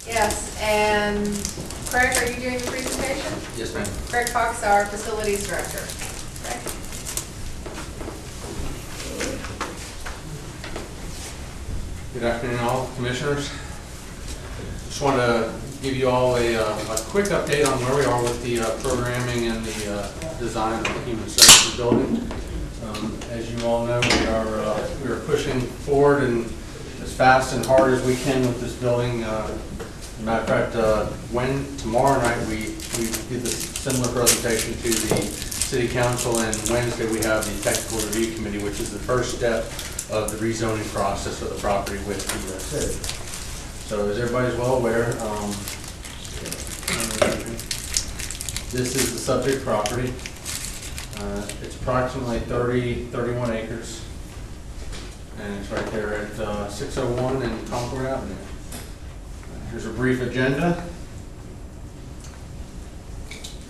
Yes, and Craig, are you doing the presentation? Yes, ma'am. Craig Fox, our facilities director. Craig? Good afternoon, all commissioners. Just want to give you all a quick update on where we are with the programming and the design of the Human Services Building. As you all know, we are pushing forward and as fast and hard as we can with this building. Matter of fact, tomorrow night we did a similar presentation to the City Council, and Wednesday we have the Technical Review Committee, which is the first step of the rezoning process of the property with the city. So as everybody's well aware, this is the subject property. It's approximately 31 acres, and it's right there at 601 and Concord Avenue. Here's a brief agenda,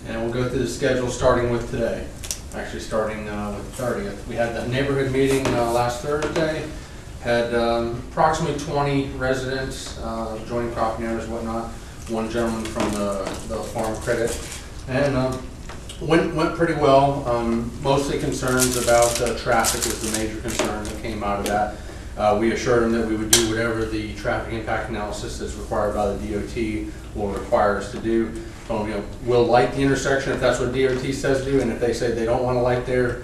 and we'll go through the schedule starting with today. Actually starting with 30th. We had the neighborhood meeting last Thursday, had approximately 20 residents, joining property owners, whatnot, one gentleman from the Farm Credit, and went pretty well. Mostly concerns about traffic was the major concern that came out of that. We assured them that we would do whatever the traffic impact analysis that's required by the DOT will require us to do. We'll light the intersection if that's what DOT says to do, and if they say they don't want to light there,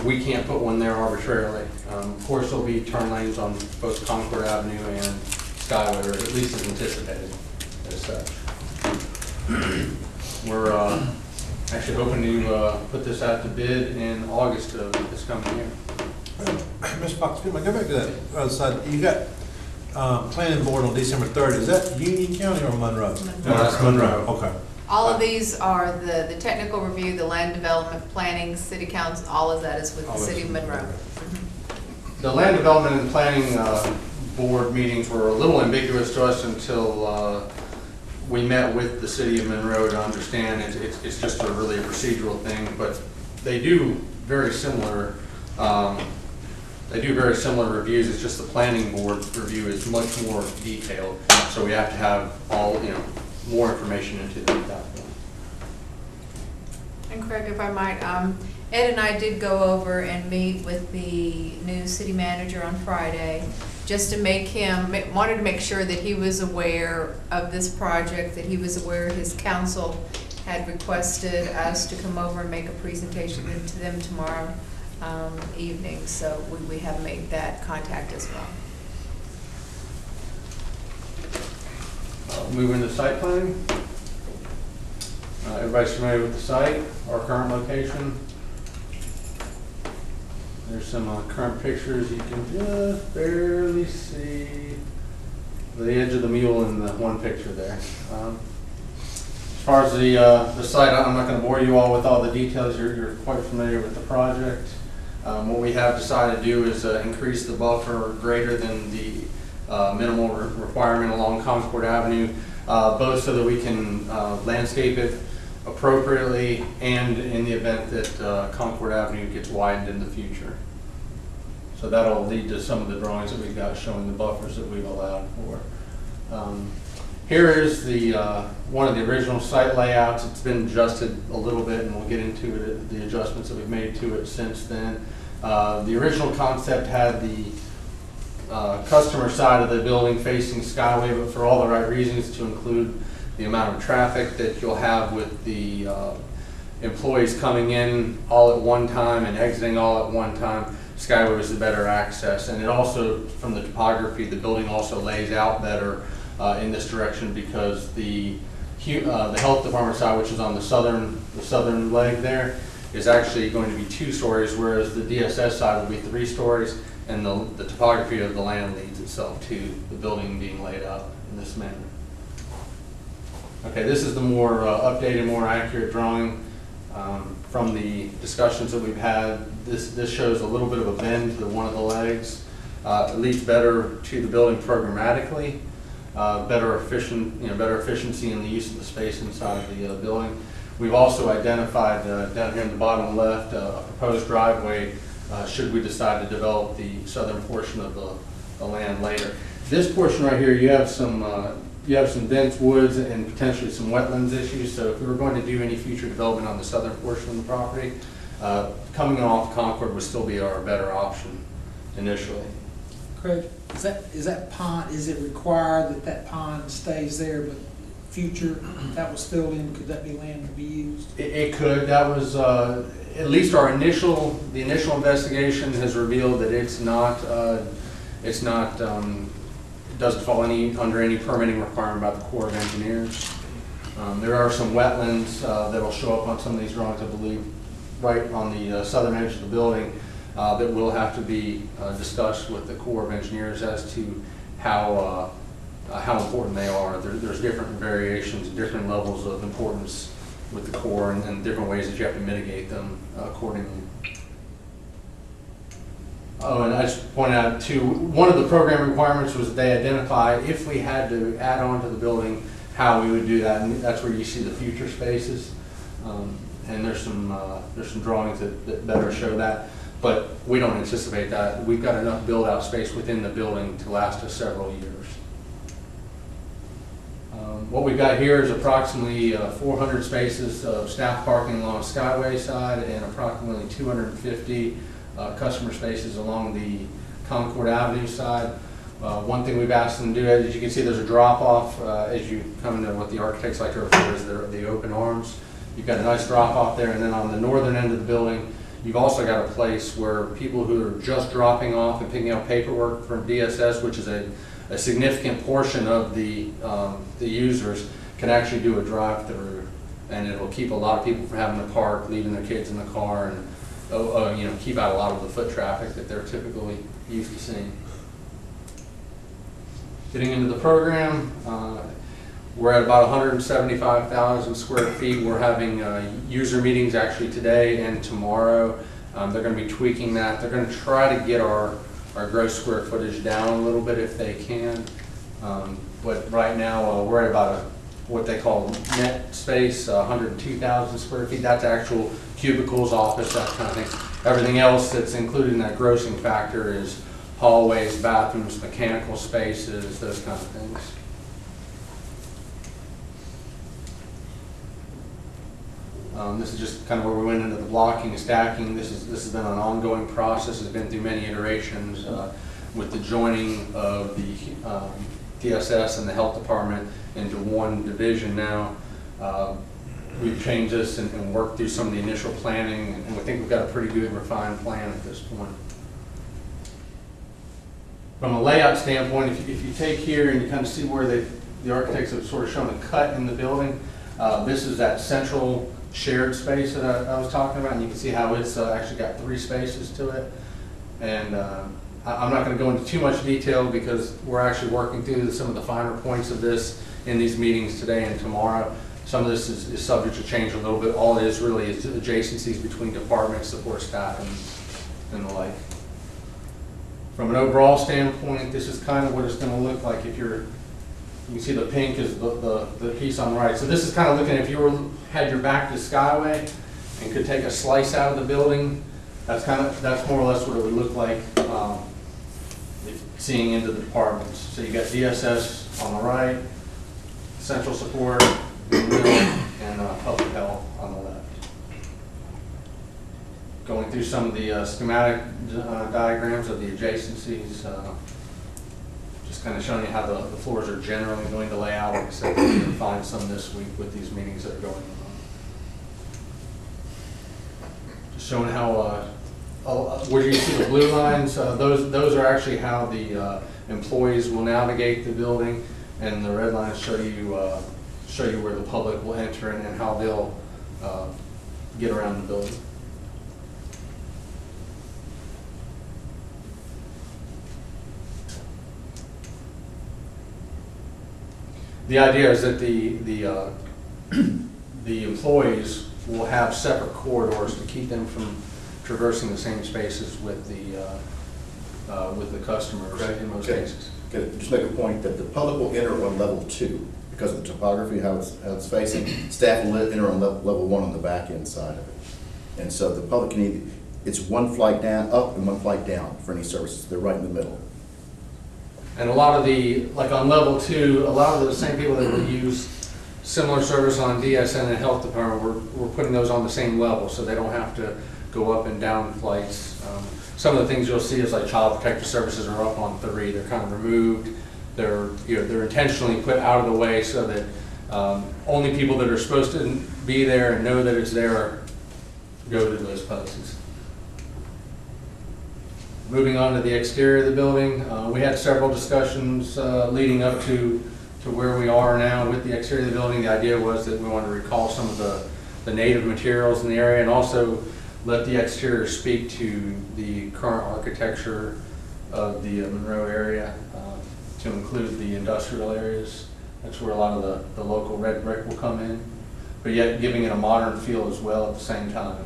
we can't put one there arbitrarily. Of course, there'll be turn lanes on both Concord Avenue and Skyway, or at least as anticipated as such. We're actually hoping to put this out to bid in August of this coming year. Mr. Fox, go back to that other side. You got planning board on December 30th. Is that Union County or Monroe? No, that's Monroe. Okay. All of these are the technical review, the land development, planning, city council, all of that is with the city of Monroe. The land development and planning board meetings were a little ambiguous to us until we met with the city of Monroe to understand it's just really a procedural thing, but they do very similar. They do very similar reviews. It's just the planning board review is much more detailed, so we have to have all more information into that point. And Craig, if I might, Ed and I did go over and meet with the new city manager on Friday, just to wanted to make sure that he was aware of this project, that he was aware his council had requested us to come over and make a presentation to them tomorrow evening, so we have made that contact as well. Moving to site planning. Everybody's familiar with the site, our current location. There's some current pictures. You can just barely see the edge of the mule in the one picture there. As far as the site, I'm not going to bore you all with all the details. You're quite familiar with the project. What we have decided to do is increase the buffer greater than the minimal requirement along Concord Avenue, both so that we can landscape it appropriately and in the event that Concord Avenue gets widened in the future. So that'll lead to some of the drawings that we've got showing the buffers that we've allowed for. Here is one of the original site layouts. It's been adjusted a little bit, and we'll get into it, the adjustments that we've made to it since then. The original concept had the customer side of the building facing Skyway, but for all the right reasons, to include the amount of traffic that you'll have with the employees coming in all at one time and exiting all at one time. Skyway was the better access, and it also, from the topography, the building also lays out better in this direction because the health department side, which is on the southern leg there, is actually going to be 2 stories, whereas the DSS side will be 3 stories, and the topography of the land leads itself to the building being laid out in this manner. Okay, this is the more updated, more accurate drawing from the discussions that we've had. This shows a little bit of a bend to one of the legs. It leads better to the building programmatically, better efficiency in the use of the space inside the building. We've also identified down here in the bottom left a proposed driveway should we decide to develop the southern portion of the land later. This portion right here, you have some you have some dense woods and potentially some wetlands issues, so if we were going to do any future development on the southern portion of the property, coming off Concord would still be our better option initially. Craig, is that pond, is it required that that pond stays there, but future, if that was filled in, could that be land to be used? It could. That was at least the initial investigation has revealed that it doesn't fall under any permitting requirement by the Corps of Engineers. There are some wetlands that'll show up on some of these drawings, I believe, right on the southern edge of the building that will have to be discussed with the Corps of Engineers as to how important they are. There's different variations, different levels of importance with the Corps, and different ways that you have to mitigate them accordingly. Oh, and I just pointed out too, one of the program requirements was that they identify if we had to add on to the building, how we would do that, and that's where you see the future spaces. And there's some drawings that better show that, but we don't anticipate that. We've got enough build-out space within the building to last us several years. What we've got here is approximately 400 spaces of staff parking along Skyway side and approximately 250 customer spaces along the Concord Avenue side. One thing we've asked them to do, as you can see, there's a drop-off as you come into what the architects like to refer to as the open arms. You've got a nice drop-off there, and then on the northern end of the building, you've also got a place where people who are just dropping off and picking up paperwork from DSS, which is a significant portion of the users, can actually do a drive-through, and it'll keep a lot of people from having to park, leaving their kids in the car, and keep out a lot of the foot traffic that they're typically used to seeing. Getting into the program, we're at about 175,000 square feet. We're having user meetings actually today and tomorrow. They're going to be tweaking that. They're going to try to get our gross square footage down a little bit if they can. But right now we're at about what they call net space, 102,000 square feet. That's actual cubicles, office, that kind of thing. Everything else that's included in that grossing factor is hallways, bathrooms, mechanical spaces, those kind of things. This is just kind of where we went into the blocking and stacking. This has been an ongoing process. It's been through many iterations with the joining of the DSS and the health department into one division now. We've changed this and worked through some of the initial planning, and we think we've got a pretty good refined plan at this point. From a layout standpoint, if you take here and you kind of see where the architects have sort of shown a cut in the building, this is that central shared space that I was talking about, and you can see how it's actually got 3 spaces to it. And I'm not going to go into too much detail because we're actually working through some of the finer points of this in these meetings today and tomorrow. Some of this is subject to change a little bit. All it is really is adjacencies between departments, support staff, and the like. From an overall standpoint, this is kind of what it's going to look like if you can see the pink is the piece on the right. So this is kind of looking, if you had your back to Skyway and could take a slice out of the building, that's more or less what it would look like seeing into the departments. So you got DSS on the right, central support in the middle, and public health on the left. Going through some of the schematic diagrams of the adjacencies, just kind of showing you how the floors are generally going to lay out. Like I said, we're going to find some this week with these meetings that are going on. Just showing how, where you see the blue lines, those are actually how the employees will navigate the building, and the red lines show you where the public will enter and how they'll get around the building. The idea is that the employees will have separate corridors to keep them from traversing the same spaces with the customers in most cases. Just make a point that the public will enter on level 2 because of the topography, how it's facing. Staff will enter on level 1 on the back end side of it. And so the public can it's one flight down, up and one flight down for any services. They're right in the middle. And a lot of the, like on level 2, a lot of the same people that will use similar service on DSN and Health Department, we're putting those on the same level, so they don't have to go up and down flights. Some of the things you'll see is like Child Protective Services are up on 3, they're kind of removed. They're intentionally put out of the way so that only people that are supposed to be there and know that it's there go to those places. Moving on to the exterior of the building, we had several discussions leading up to where we are now with the exterior of the building. The idea was that we wanted to recall some of the native materials in the area and also let the exterior speak to the current architecture of the Monroe area, to include the industrial areas. That's where a lot of the local red brick will come in, but yet giving it a modern feel as well at the same time.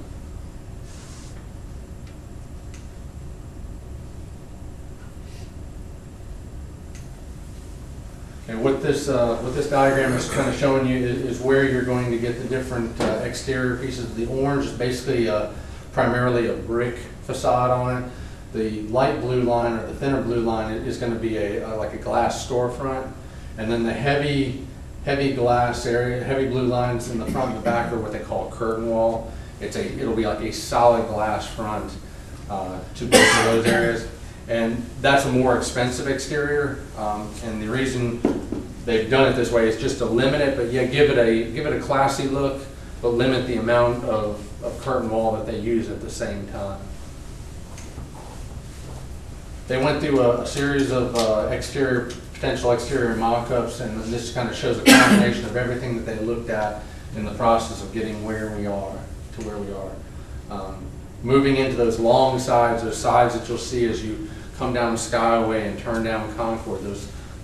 And what this diagram is kind of showing you is where you're going to get the different exterior pieces. The orange is basically primarily a brick facade on it. The light blue line or the thinner blue line is going to be like a glass storefront, and then the heavy glass area, heavy blue lines in the front and the back are what they call a curtain wall. It'll be like a solid glass front to both of those areas, and that's a more expensive exterior. And the reason they've done it this way is just to limit it, but yeah, give it a classy look, but limit the amount of curtain wall that they use at the same time. They went through a series of potential exterior mock-ups, and this kind of shows a combination of everything that they looked at in the process of getting where we are. Moving into those long sides, those sides that you'll see as you come down the Skyway and turn down Concord,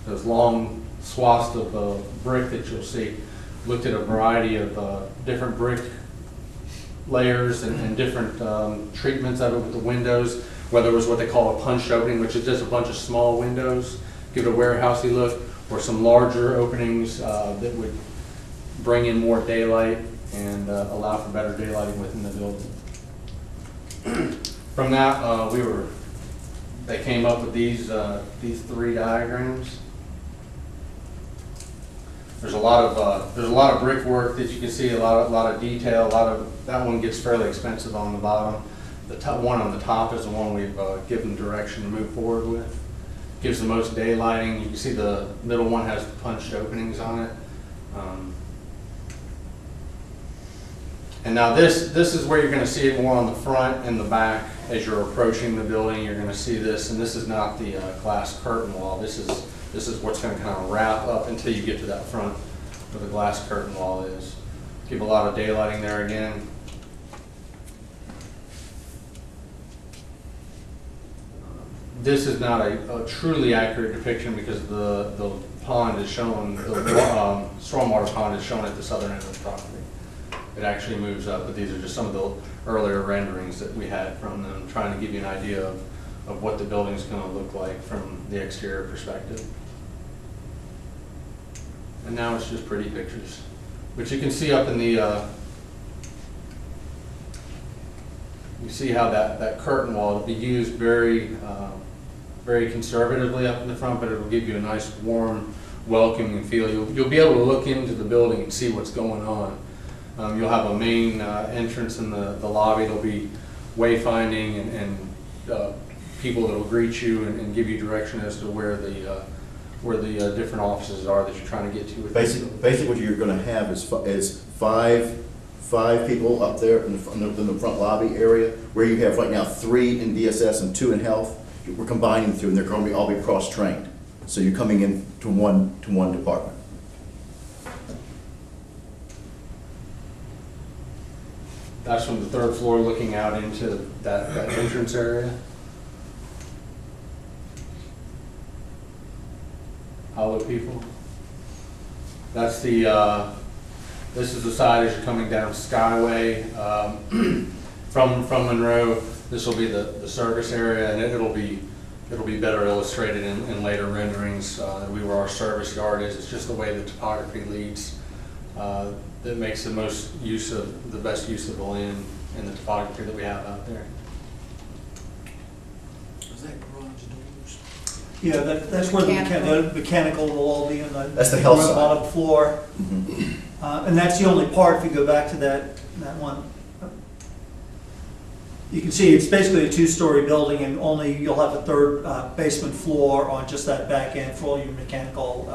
those long swaths of brick that you'll see. Looked at a variety of different brick layers and different treatments of it with the windows, whether it was what they call a punched opening, which is just a bunch of small windows, give it a warehousey look, or some larger openings that would bring in more daylight and allow for better daylighting within the building. From that, they came up with these 3 diagrams. There's a lot of brickwork that you can see, a lot of detail. That one gets fairly expensive on the bottom. The one on the top is the one we've given direction to move forward with. Gives the most daylighting. You can see the middle one has punched openings on it. And now this is where you're going to see it more on the front and the back as you're approaching the building. You're going to see this, and this is not the glass curtain wall. This is what's going to kind of wrap up until you get to that front where the glass curtain wall is. Give a lot of daylighting there again. This is not a truly accurate depiction because the pond is shown, the stormwater pond is shown at the southern end of the property. It actually moves up, but these are just some of the earlier renderings that we had from them, trying to give you an idea of what the building's going to look like from the exterior perspective. And now it's just pretty pictures. But you can see up in the, you see how that curtain wall will be used very conservatively up in the front, but it will give you a nice warm, welcoming feel. You'll be able to look into the building and see what's going on. You'll have a main entrance in the lobby. There'll be wayfinding and people that will greet you and give you direction as to where the different offices are that you're trying to get to. Basically, what you're going to have is five people up there in the front lobby area, where you have right now 3 in DSS and 2 in health. We're combining the 2, and they're going to all be cross-trained. So you're coming in to one department. That's from the 3rd floor looking out into that entrance area. Hello, people. That's this is the side as you're coming down Skyway from Monroe. This will be the service area, and it'll be better illustrated in later renderings. Where our service yard is. It's just the way the topography leads that makes the best use of the land and the topography that we have out there. Is that garage doors? Yeah, that's where the mechanical will all be in the. That's the health side. Bottom floor. Mhm. And that's the only part, if you go back to that one. You can see it's basically a two-story building, and only you'll have a third basement floor on just that back end for all your mechanical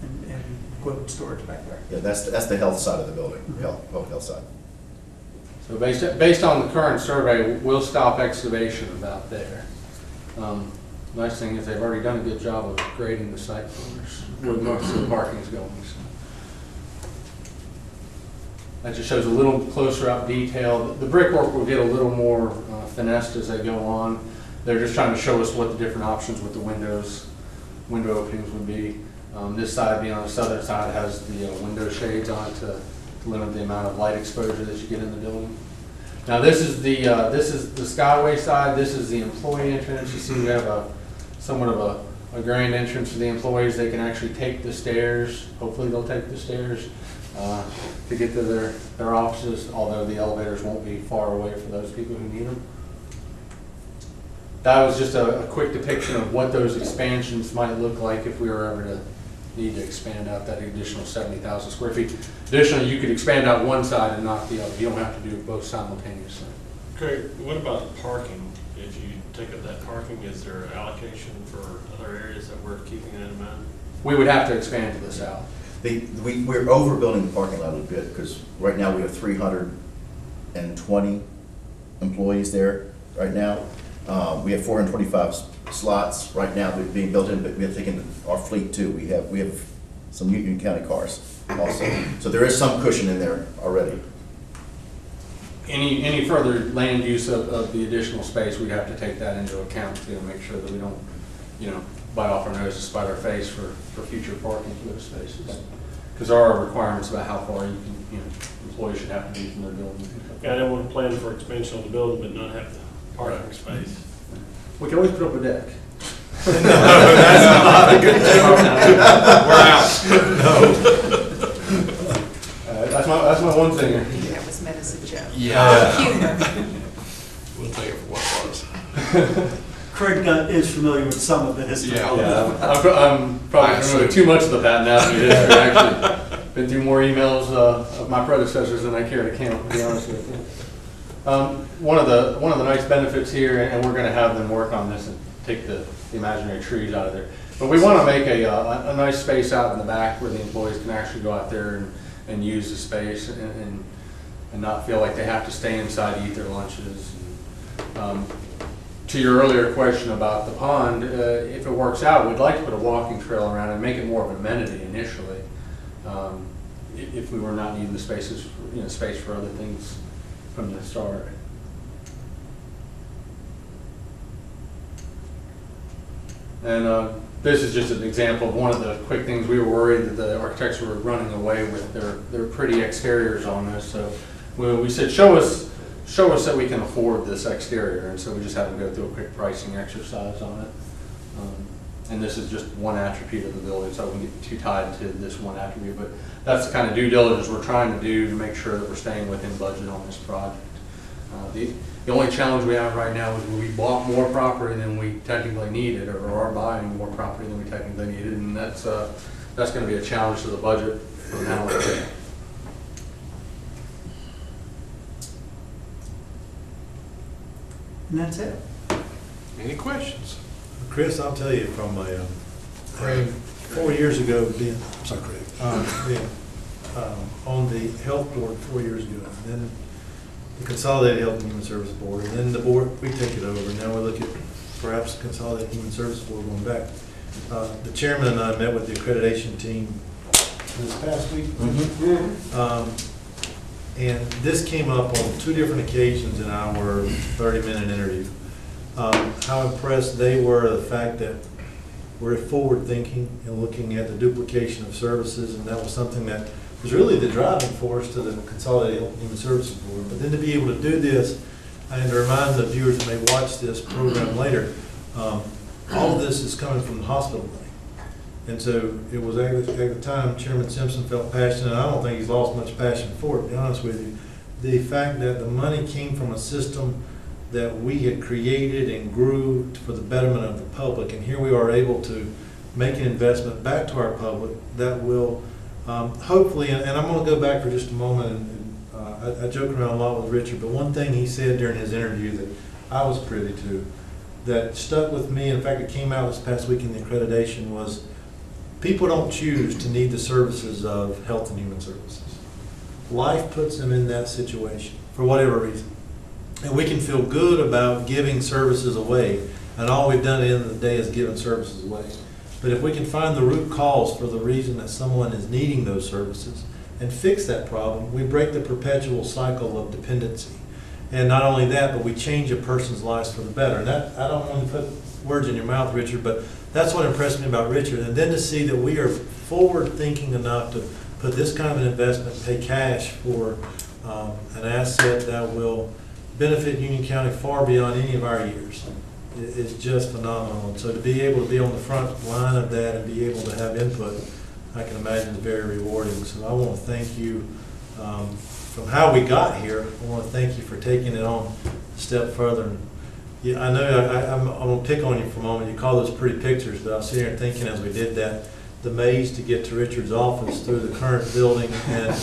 and equipment storage back there. Yeah, that's the health side of the building, health side. So based on the current survey, we'll stop excavation about there. Nice thing is they've already done a good job of grading the site for us, where most of the parking is going. So. That just shows a little closer up detail. The brickwork will get a little more finessed as they go on. They're just trying to show us what the different options with the window openings would be. This side, being on the southern side, has the window shades on it to limit the amount of light exposure that you get in the building. Now this is the Skyway side. This is the employee entrance. You see we have somewhat of a grand entrance for the employees. They can actually take the stairs. Hopefully they'll take the stairs to get to their offices, although the elevators won't be far away for those people who need them. That was just a quick depiction of what those expansions might look like if we were ever to need to expand out that additional 70,000 square feet. Additionally, you could expand out one side and not the other. You don't have to do both simultaneously. Craig, what about parking? If you take up that parking, is there allocation for other areas that we're keeping that in mind? We would have to expand to the south. We're overbuilding the parking lot a little bit, because right now we have 320 employees there right now. We have 425 slots right now that are being built in, but we're thinking our fleet too. We have some Union County cars also. So there is some cushion in there already. Any further land use of the additional space, we'd have to take that into account to make sure that we don't, bite off our nose to spite our face for future parking for those spaces. Because there are requirements about how far employees should have to be from their building. Yeah, I don't want to plan for expansion of the building, but not have the parking space. We can always put up a deck. No, that's not a good thing. We're out. No. That's my one thing. That was meant as a joke. Yeah. Humor. We'll take it for what it was. Craig is familiar with some of the history. Yeah, I'm probably familiar with too much of the patent avenue history. Actually, been through more emails of my predecessors than I care to count, to be honest with you. One of the nice benefits here, and we're going to have them work on this and take the imaginary trees out of there. But we want to make a nice space out in the back where the employees can actually go out there and use the space and not feel like they have to stay inside to eat their lunches. To your earlier question about the pond, if it works out, we'd like to put a walking trail around and make it more of an amenity initially. If we were not needing the space for other things from the start. And this is just an example of one of the quick things. We were worried that the architects were running away with their pretty exteriors on this. So we said, show us that we can afford this exterior. And so we just had them go through a quick pricing exercise on it. And this is just one attribute of the building, so I wouldn't get too tied to this one attribute. But that's the kind of due diligence we're trying to do to make sure that we're staying within budget on this project. The only challenge we have right now is we bought more property than we technically needed, or are buying more property than we technically needed, and that's going to be a challenge to the budget from now on. And that's it. Any questions? Chris, I'll tell you from 4 years ago, being, I'm sorry, Craig, being on the health board 4 years ago, and then the Consolidated Health and Human Service Board, and then the board, we take it over. Now we look at perhaps the Consolidated Human Service Board going back. The chairman and I met with the accreditation team this past week. And this came up on 2 different occasions in our 30-minute interview. How impressed they were the fact that we're forward-thinking and looking at the duplication of services, and that was something that was really the driving force to the Consolidated Health and Human Services Board. But then to be able to do this, and to remind the viewers that may watch this program later, all of this is coming from the hospital money. And so it was at the time Chairman Simpson felt passionate, and I don't think he's lost much passion for it, to be honest with you. The fact that the money came from a system that we had created and grew for the betterment of the public. And here we are able to make an investment back to our public that will hopefully, and I'm going to go back for just a moment, and I joke around a lot with Richard, but one thing he said during his interview that I was privy to that stuck with me, in fact it came out this past week in the accreditation, was people don't choose to need the services of Health and Human Services. Life puts them in that situation for whatever reason. And we can feel good about giving services away, and all we've done at the end of the day is given services away. But if we can find the root cause for the reason that someone is needing those services and fix that problem, we break the perpetual cycle of dependency. And not only that, but we change a person's lives for the better. And that, I don't want to put words in your mouth, Richard, but that's what impressed me about Richard. And then to see that we are forward-thinking enough to put this kind of an investment, pay cash for an asset that will benefit Union County far beyond any of our years. It's just phenomenal. And so to be able to be on the front line of that and be able to have input, I can imagine is very rewarding. So I want to thank you from how we got here. I want to thank you for taking it on a step further. And yeah, I know I'm going to pick on you for a moment. You call those pretty pictures, but I was sitting here thinking as we did that, the maze to get to Richard's office through the current building and,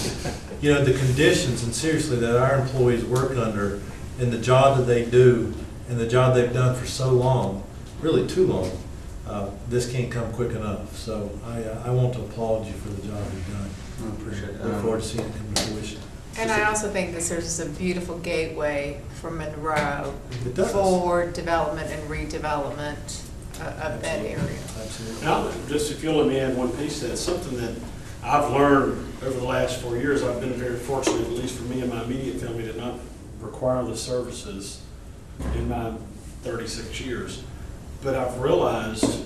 you know, the conditions and seriously that our employees work under and the job that they do and the job they've done for so long, really too long, this can't come quick enough. So I want to applaud you for the job you've done. I appreciate it. Look forward to seeing it come to fruition. And I also think this is a beautiful gateway for Monroe It does. for development and redevelopment of that area. Absolutely. Now, just if you'll let me add one piece to that, something that I've learned over the last 4 years, I've been very fortunate, at least for me and my immediate family, to not require the services in my 36 years. But I've realized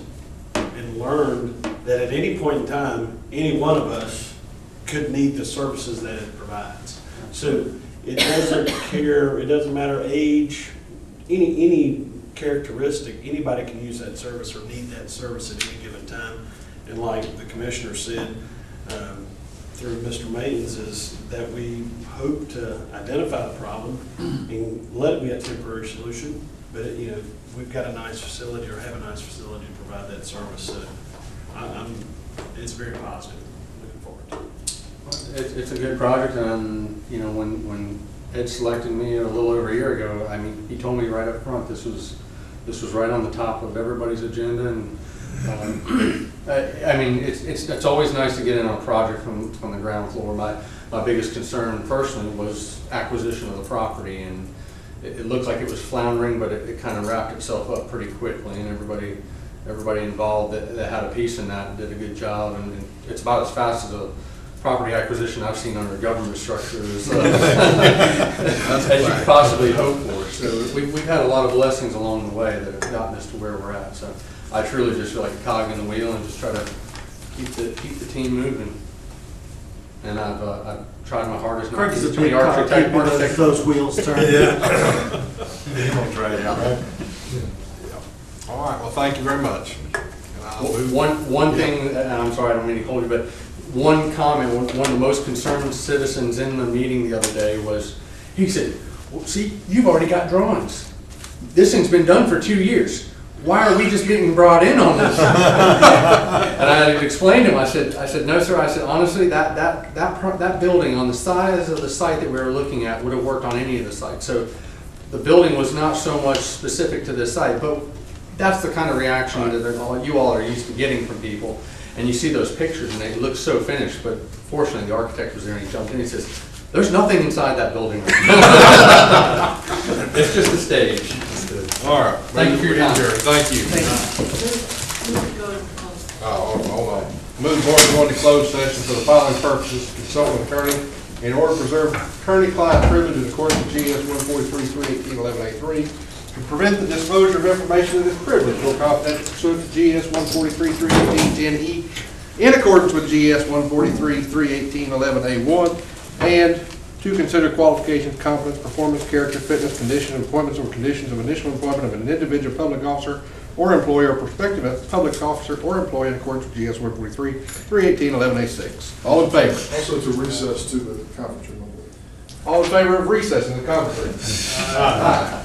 and learned that at any point in time, any one of us could need the services that it provides. So it doesn't care, it doesn't matter age, any characteristic, anybody can use that service or need that service at any given time. And like the commissioner said, through Mr. Maidens, is that we hope to identify the problem and let it be a temporary solution. But you know, we've got a nice facility or have a nice facility to provide that service. So it's very positive. Looking forward to it. It's a good project, and you know, when Ed selected me a little over a year ago, I mean, he told me right up front this was right on the top of everybody's agenda, and I mean, it's always nice to get in on a project from the ground floor. My biggest concern personally was acquisition of the property, and it looked like it was floundering, but it kind of wrapped itself up pretty quickly, and everybody involved that had a piece in that did a good job, and it's about as fast as a property acquisition I've seen under government structures as you could possibly hope for. So we've had a lot of blessings along the way that have gotten us to where we're at. So I truly just feel like a cog in the wheel and just try to keep the team moving. And I've tried my hardest not Craig to is a get too many big architect one of those wheels turn. Yeah. You're going to try it out, right? All right, well, thank you very much. And I'll move- One thing, and I'm sorry, I don't mean to hold you, but one comment, one of the most concerned citizens in the meeting the other day was, he said, well, see, you've already got drawings. This thing's been done for 2 years. Why are we just getting brought in on this? And I explained to him, I said, no, sir. I said, honestly, that building on the size of the site that we were looking at would have worked on any of the sites. So the building was not so much specific to this site, but that's the kind of reaction that you all are used to getting from people. And you see those pictures and they look so finished, but fortunately the architect was there and he jumped in and he says, there's nothing inside that building. It's just a stage. All right. Thank you for your time. Thank you. Hold on. Move the board to go into closed session for the following purposes: consult with attorney in order to preserve attorney-client privilege in accordance with GS 143-318-11A3, to prevent the disclosure of information that is privileged or confidential pursuant to GS 143-318-10E in accordance with GS 143-318-11A1, and to consider qualifications, competence, performance, character, fitness, condition of appointments, or conditions of initial employment of an individual public officer or employee or prospective public officer or employee in accordance with GS 143-318-11A6. All in favor? Also to recess to the conference room. All in favor of recess in the conference room? Aye.